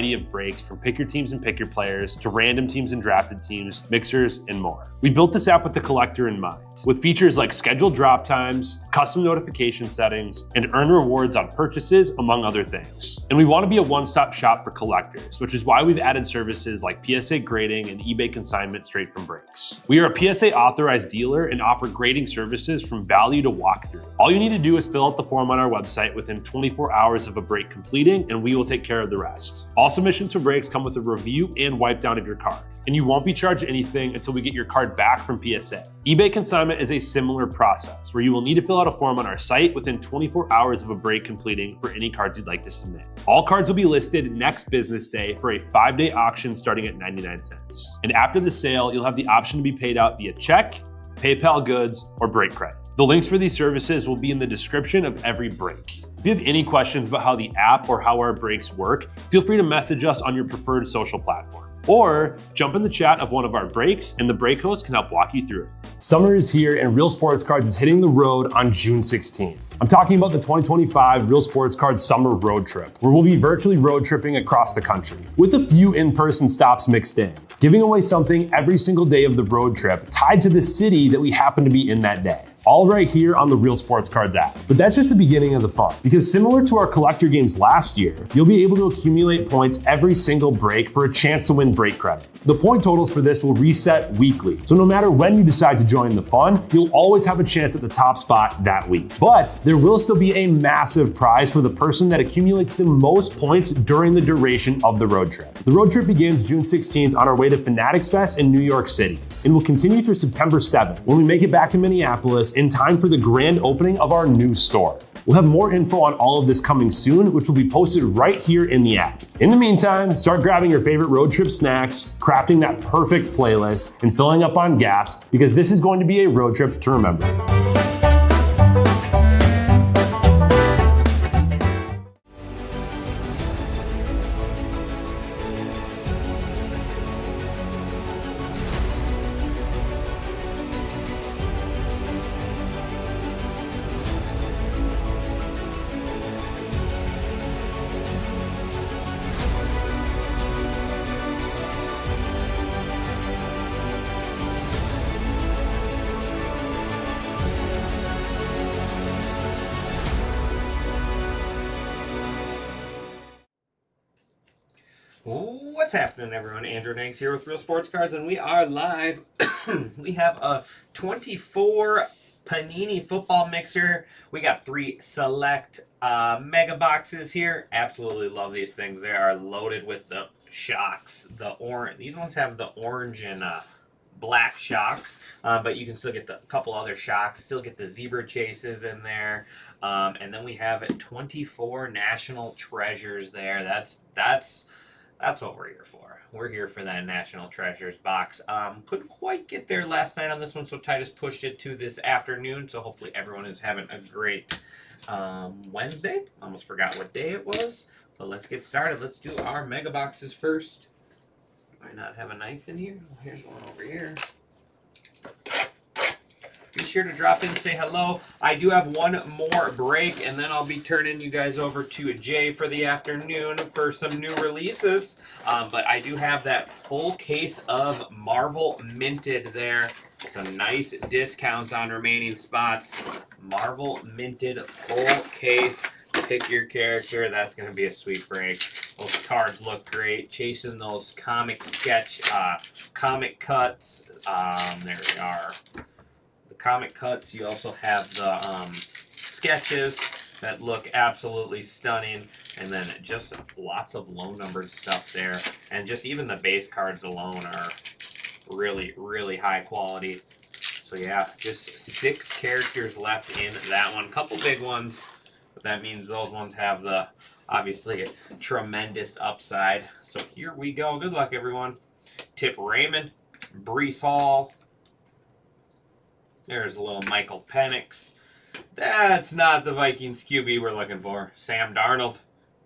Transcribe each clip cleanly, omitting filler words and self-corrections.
variety of breaks from pick your teams and pick your players to random teams and drafted teams, mixers, and more. We built this app with the collector in mind, with features like scheduled drop times, custom notification settings, and earn rewards on purchases, among other things. And we want to be a one-stop shop for collectors, which is why we've added services like PSA grading and eBay consignment straight from breaks. We are a PSA authorized dealer and offer grading services from value to walkthrough. All you need to do is fill out the form on our website within 24 hours of a break completing, and we will take care of the rest. All submissions for breaks come with a review and wipe down of your card, and you won't be charged anything until we get your card back from PSA. eBay consignment is a similar process where you will need to fill out a form on our site within 24 hours of a break completing for any cards you'd like to submit. All cards will be listed next business day for a 5-day auction starting at 99 cents. And after the sale, you'll have the option to be paid out via check, PayPal goods, or break credit. The links for these services will be in the description of every break. If you have any questions about how the app or how our breaks work, feel free to message us on your preferred social platform. Or jump in the chat of one of our breaks and the break host can help walk you through it. Summer is here and Real Sports Cards is hitting the road on June 16th. I'm talking about the 2025 Real Sports Cards Summer Road Trip, where we'll be virtually road tripping across the country, with a few in-person stops mixed in, giving away something every single day of the road trip tied to the city that we happen to be in that day. All right here on the Real Sports Cards app. But that's just the beginning of the fun, because similar to our collector games last year, you'll be able to accumulate points every single break for a chance to win break credit. The point totals for this will reset weekly, so no matter when you decide to join the fun, you'll always have a chance at the top spot that week. But there will still be a massive prize for the person that accumulates the most points during the duration of the road trip. The road trip begins June 16th on our way to Fanatics Fest in New York City, and will continue through September 7th when we make it back to Minneapolis in time for the grand opening of our new store. We'll have more info on all of this coming soon, which will be posted right here in the app. In the meantime, start grabbing your favorite road trip snacks, crafting that perfect playlist, and filling up on gas, because this is going to be a road trip to remember. What's happening, everyone? Andrew Nanks here with Real Sports Cards, and we are live. We have a 24 Panini football mixer. We got 3 select mega boxes here. Absolutely love these things. They are loaded with the shocks. These ones have the orange and black shocks, but you can still get the couple other shocks. Still get the zebra chases in there, and then we have 24 national treasures there. That's what we're here for. We're here for that National Treasures box. Couldn't quite get there last night on this one, so Titus pushed it to this afternoon. So hopefully everyone is having a great Wednesday. Almost forgot what day it was. But let's get started. Let's do our mega boxes first. Do I not have a knife in here? Here's one over here. Be sure to drop in and say hello. I do have one more break, and then I'll be turning you guys over to Jay for the afternoon for some new releases. But I do have that full case of Marvel Minted there. Some nice discounts on remaining spots. Marvel Minted full case. Pick your character. That's going to be a sweet break. Those cards look great. Chasing those comic cuts. There we are. Comic cuts. You also have the sketches that look absolutely stunning, and then just lots of low numbered stuff there, and just even the base cards alone are really high quality. So yeah, just 6 characters left in that one. Couple big ones, but that means those ones have the obviously tremendous upside. So here we go. Good luck, everyone. Tip Raymond, Breece Hall. There's a little Michael Penix. That's not the Vikings QB we're looking for. Sam Darnold.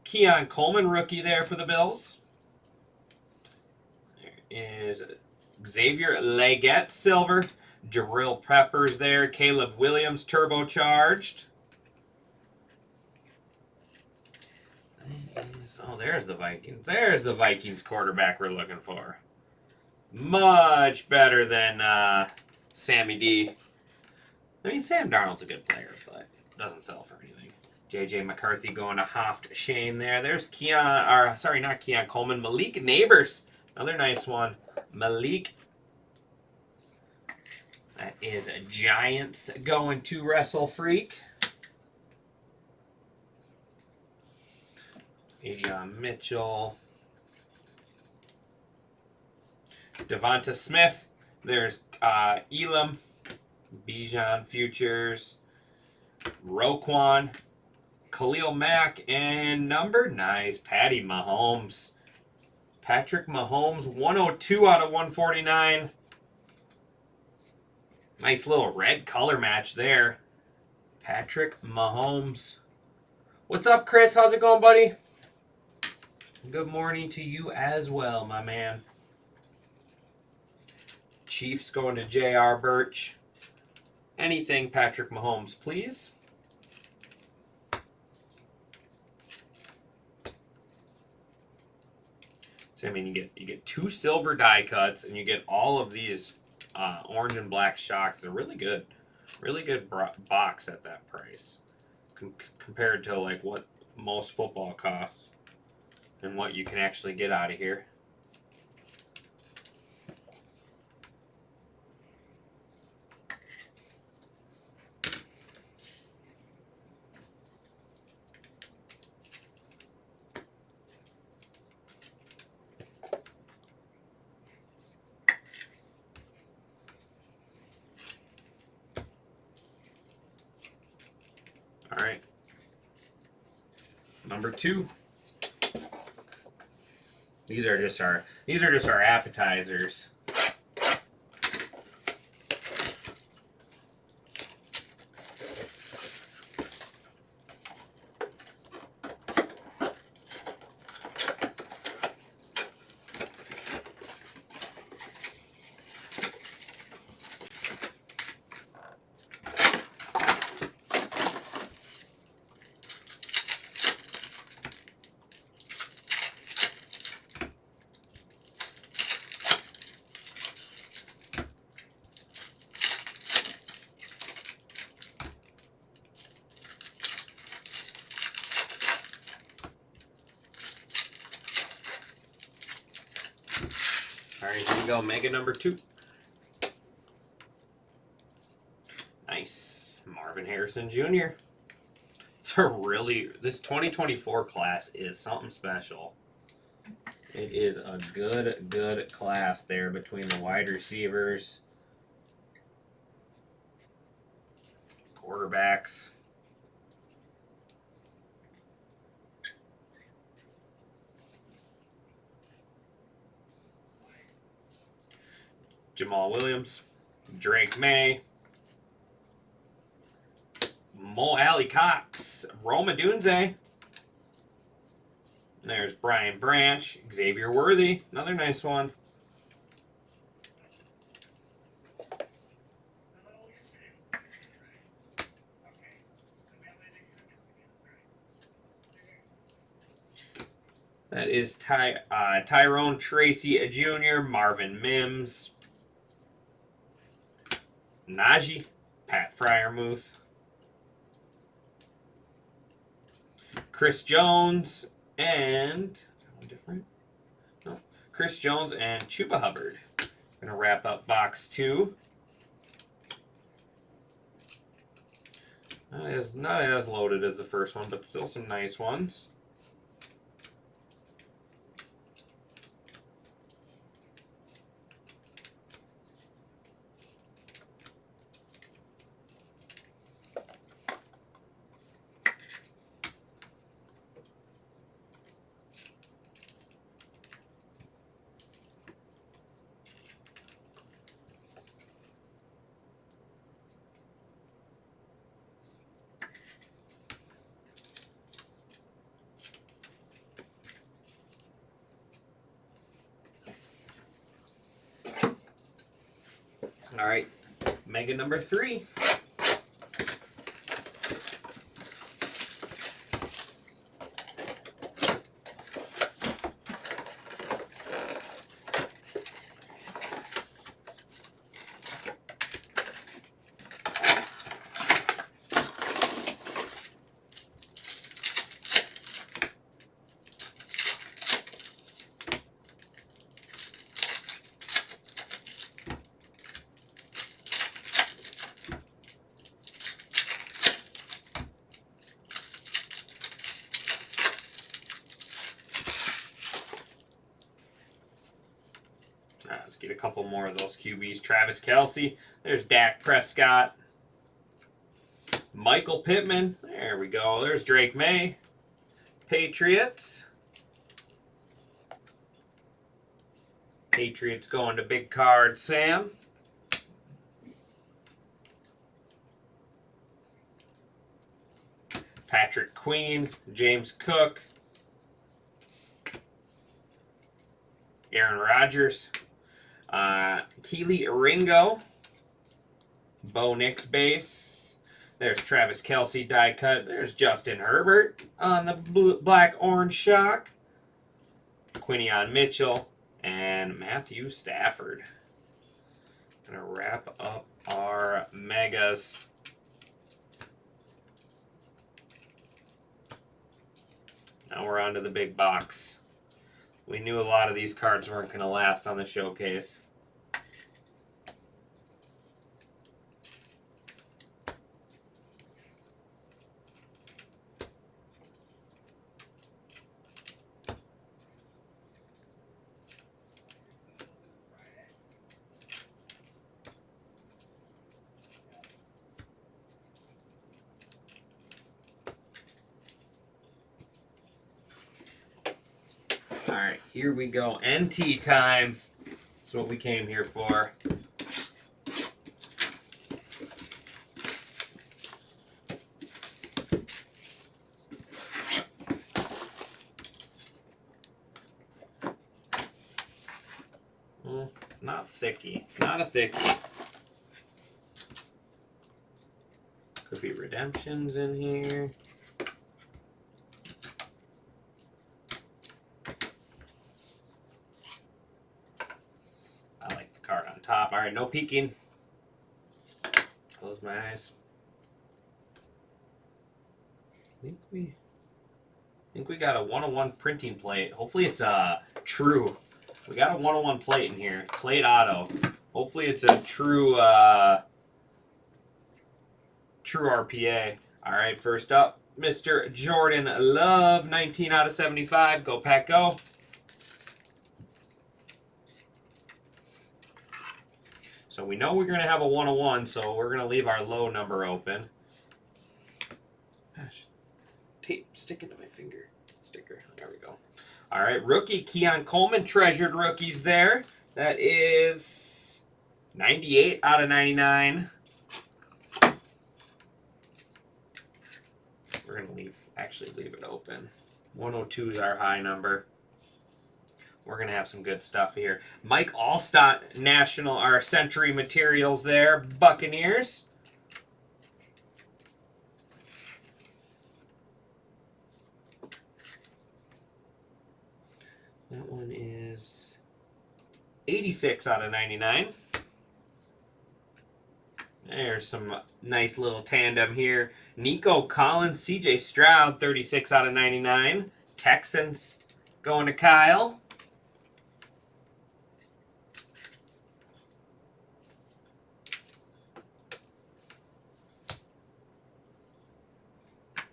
Keon Coleman, rookie there for the Bills. There is Xavier Legette, silver. Jabril Peppers there. Caleb Williams, turbocharged. Oh, there's the Vikings. There's the Vikings quarterback we're looking for. Much better than Sammy D. I mean, Sam Darnold's a good player, but doesn't sell for anything. J.J. McCarthy going to Hoft Shane there. There's not Keon Coleman. Malik Neighbors. Another nice one. Malik. That is Giants going to Wrestle Freak. Adion Mitchell. Devonta Smith. There's Elam. Bijan Futures. Roquan. Khalil Mack. And number nice. Patty Mahomes. Patrick Mahomes. 102 out of 149. Nice little red color match there. Patrick Mahomes. What's up, Chris? How's it going, buddy? Good morning to you as well, my man. Chiefs going to J.R. Birch. Anything Patrick Mahomes, please. So I mean, you get 2 silver die cuts, and you get all of these orange and black shocks. They're really good box at that price compared to like what most football costs and what you can actually get out of here. All right. Number 2. These are just our appetizers. All right, here we go. Mega number 2. Nice. Marvin Harrison Jr. This 2024 class is something special. It is a good class there between the wide receivers, quarterbacks. Jamal Williams, Drake May, Mo Alley Cox, Roma Dunze. There's Brian Branch, Xavier Worthy, another nice one. That is Tyrone Tracy Jr., Marvin Mims, Najee, Pat Freiermuth, Chris Jones, and Chris Jones and Chuba Hubbard. Gonna wrap up box 2. Not as loaded as the first one, but still some nice ones. All right, Mega number 3. right, let's get a couple more of those QBs. Travis Kelce. There's Dak Prescott. Michael Pittman. There we go. There's Drake May. Patriots. Patriots going to big card Sam. Patrick Queen. James Cook. Aaron Rodgers. Keely Ringo. Bo Nix base. There's Travis Kelce die cut. There's Justin Herbert on the black-orange shock. Quinion Mitchell and Matthew Stafford. Gonna wrap up our megas. Now we're on to the big box. We knew a lot of these cards weren't going to last on the showcase. All right, here we go. NT time. That's what we came here for. Not thicky. Not a thickie. Could be redemptions in here. I like the card on top. All right, no peeking. Close my eyes. I think we got a 101 printing plate. Hopefully it's true. We got a 101 plate in here. Plate auto. Hopefully it's a true true RPA. All right, first up, Mr. Jordan Love, 19 out of 75. Go Pack Go. So we know we're going to have a 101, so we're going to leave our low number open. Gosh, tape sticking to my finger. Sticker. There we go. All right, rookie Keon Coleman, treasured rookies there. That is 98 out of 99. We're going to leave it open. 102 is our high number. We're going to have some good stuff here. Mike Allstott, National, our Century Materials there. Buccaneers. That one is 86 out of 99. There's some nice little tandem here. Nico Collins, CJ Stroud, 36 out of 99. Texans going to Kyle.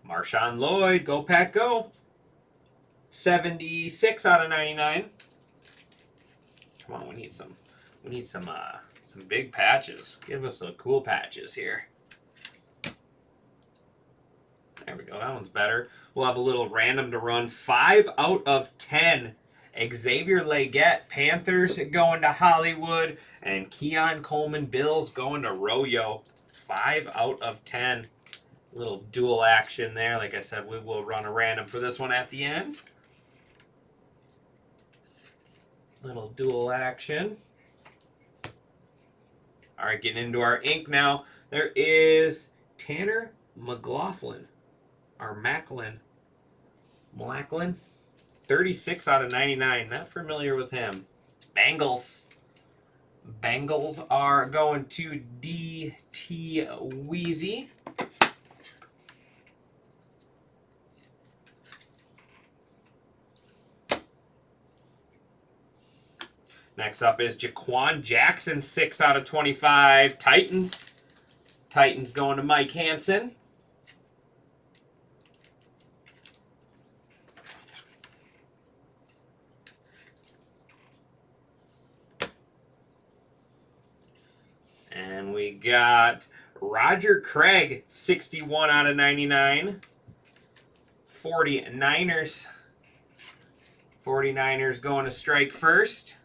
Marshawn Lloyd, go Pack Go. 76 out of 99. Come on, we need some big patches. Give us the cool patches here. There we go. That one's better. We'll have a little random to run. 5 out of 10. Xavier Legette, Panthers going to Hollywood, and Keon Coleman, Bills going to Royo. 5 out of 10. Little dual action there. Like I said, we will run a random for this one at the end. Little dual action. All right, getting into our ink now. There is Tanner McLaughlin, or Macklin. 36 out of 99. Not familiar with him. Bengals. Bengals are going to DT Weezy. Next up is Jaquan Jackson, 6 out of 25. Titans. Titans going to Mike Hansen. And we got Roger Craig, 61 out of 99. 49ers. 49ers going to strike first.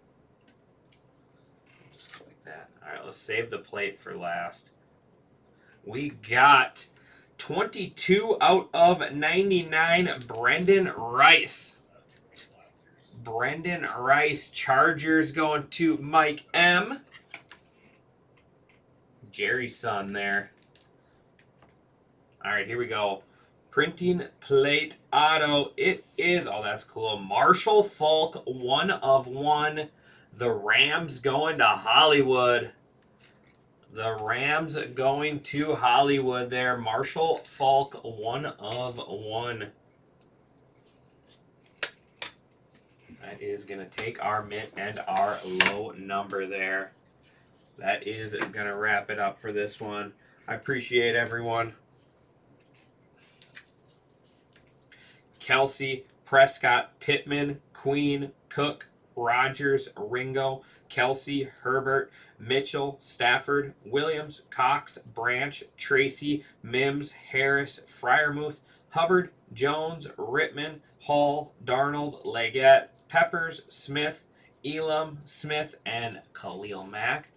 Just click that. All right, let's save the plate for last. We got 22 out of 99, Brendan Rice. Brendan Rice, Chargers going to Mike M. Jerry's son there. All right, here we go. Printing plate auto. It is, oh, that's cool. Marshall Faulk, 1 of 1. The Rams going to Hollywood. The Rams going to Hollywood there. Marshall Faulk, 1 of 1. That is going to take our mint and our low number there. That is going to wrap it up for this one. I appreciate everyone. Kelsey, Prescott, Pittman, Queen, Cook, Rodgers, Ringo, Kelsey, Herbert, Mitchell, Stafford, Williams, Cox, Branch, Tracy, Mims, Harris, Freiermuth, Hubbard, Jones, Rittman, Hall, Darnold, Leggett, Peppers, Smith, Elam, Smith, and Khalil Mack.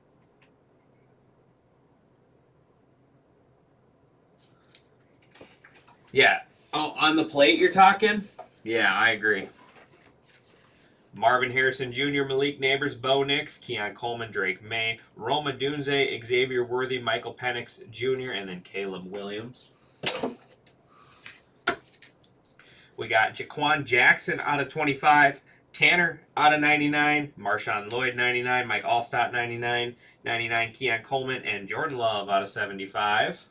Yeah. Oh, on the plate you're talking? Yeah, I agree. Marvin Harrison Jr., Malik Neighbors, Bo Nix, Keon Coleman, Drake May, Roma Dunze, Xavier Worthy, Michael Penix Jr., and then Caleb Williams. We got Jaquan Jackson out of 25, Tanner out of 99, Marshawn Lloyd 99, Mike Allstott 99, 99 Keon Coleman, and Jordan Love out of 75.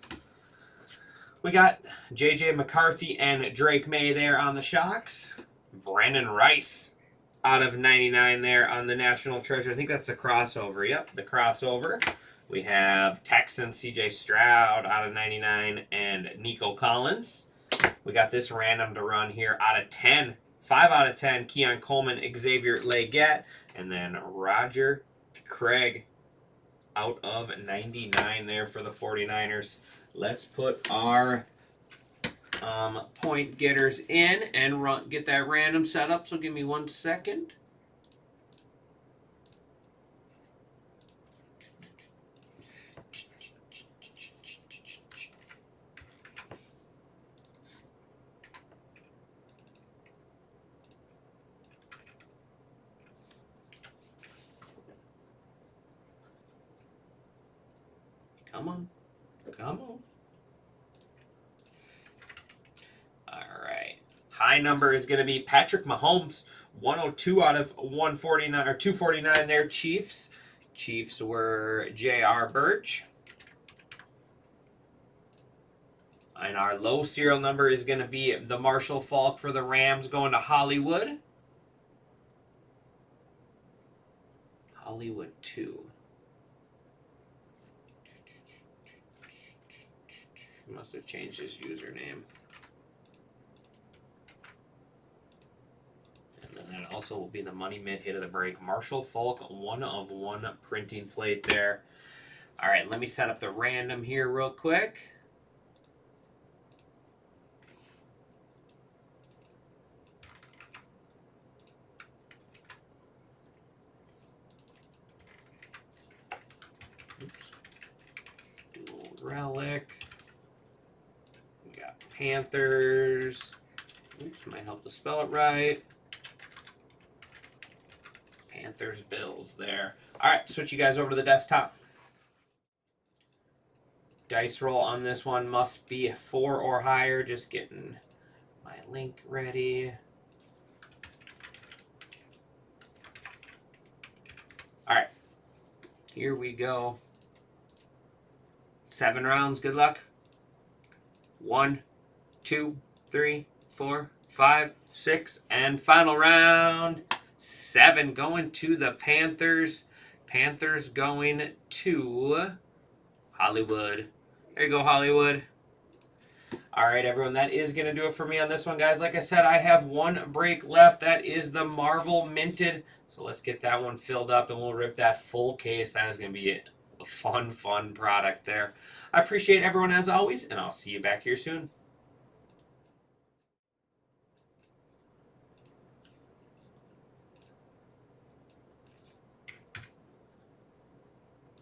We got J.J. McCarthy and Drake May there on the Shocks. Brandon Rice out of 99 there on the National Treasure. I think that's the crossover. Yep, the crossover. We have Texan C.J. Stroud out of 99 and Nico Collins. We got this random to run here out of 10. 5 out of 10, Keon Coleman, Xavier Leggett, and then Roger Craig out of 99 there for the 49ers. Let's put our point getters in and get that random set up. So give me 1 second. Come on. Come on. All right. High number is going to be Patrick Mahomes, 102 out of 149 or 249 there, Chiefs. Chiefs were J.R. Birch. And our low serial number is going to be the Marshall Faulk for the Rams going to Hollywood. Hollywood 2. He must have changed his username. And then that also will be the money mid hit of the break. Marshall Faulk, 1 of 1 printing plate there. All right, let me set up the random here real quick. Oops. Dual relic. Panthers. Oops, might help to spell it right. Panthers, Bills there. All right, switch you guys over to the desktop. Dice roll on this one must be 4 or higher. Just getting my link ready. All right, here we go. 7 rounds. Good luck. 1, 2, 3, 4, 5, 6, and final round 7 going to the Panthers. Panthers going to Hollywood. There you go, Hollywood. All right, everyone, that is going to do it for me on this one, guys. Like I said, I have 1 break left. That is the Marvel Minted. So let's get that one filled up, and we'll rip that full case. That is going to be a fun product there. I appreciate everyone as always, and I'll see you back here soon.